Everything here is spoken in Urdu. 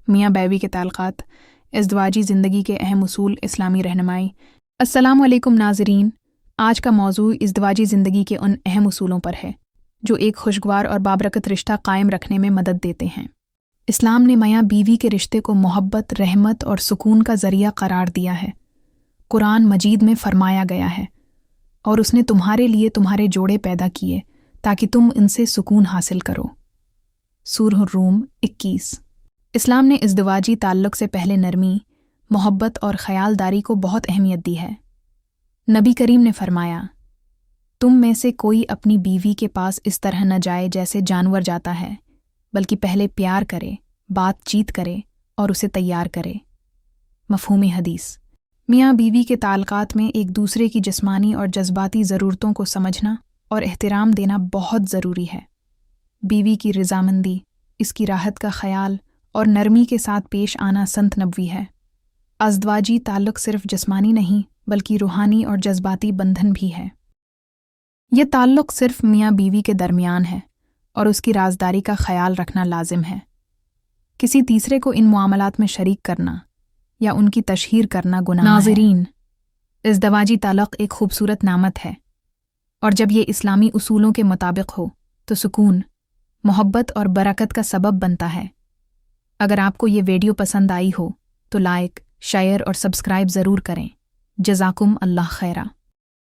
میاں بیوی کے تعلقات، ازدواجی زندگی کے اہم اصول، اسلامی رہنمائی۔ السلام علیکم ناظرین، آج کا موضوع ازدواجی زندگی کے ان اہم اصولوں پر ہے جو ایک خوشگوار اور بابرکت رشتہ قائم رکھنے میں مدد دیتے ہیں۔ اسلام نے میاں بیوی کے رشتے کو محبت، رحمت اور سکون کا ذریعہ قرار دیا ہے۔ قرآن مجید میں فرمایا گیا ہے، اور اس نے تمہارے لیے تمہارے جوڑے پیدا کیے تاکہ تم ان سے سکون حاصل کرو۔ سورہ الروم 21۔ اسلام نے ازدواجی تعلق سے پہلے نرمی، محبت اور خیالداری کو بہت اہمیت دی ہے۔ نبی کریم نے فرمایا، تم میں سے کوئی اپنی بیوی کے پاس اس طرح نہ جائے جیسے جانور جاتا ہے، بلکہ پہلے پیار کرے، بات چیت کرے اور اسے تیار کرے۔ مفہوم حدیث: میاں بیوی کے تعلقات میں ایک دوسرے کی جسمانی اور جذباتی ضرورتوں کو سمجھنا اور احترام دینا بہت ضروری ہے۔ بیوی کی رضامندی، اس کی راحت کا خیال اور نرمی کے ساتھ پیش آنا سنت نبوی ہے۔ ازدواجی تعلق صرف جسمانی نہیں بلکہ روحانی اور جذباتی بندھن بھی ہے۔ یہ تعلق صرف میاں بیوی کے درمیان ہے اور اس کی رازداری کا خیال رکھنا لازم ہے۔ کسی تیسرے کو ان معاملات میں شریک کرنا یا ان کی تشہیر کرنا گناہ ہے۔ ناظرین، ازدواجی تعلق ایک خوبصورت نعمت ہے، اور جب یہ اسلامی اصولوں کے مطابق ہو تو سکون، محبت اور برکت کا سبب بنتا ہے۔ اگر آپ کو یہ ویڈیو پسند آئی ہو تو لائک، شیئر اور سبسکرائب ضرور کریں۔ جزاکم اللہ خیرہ۔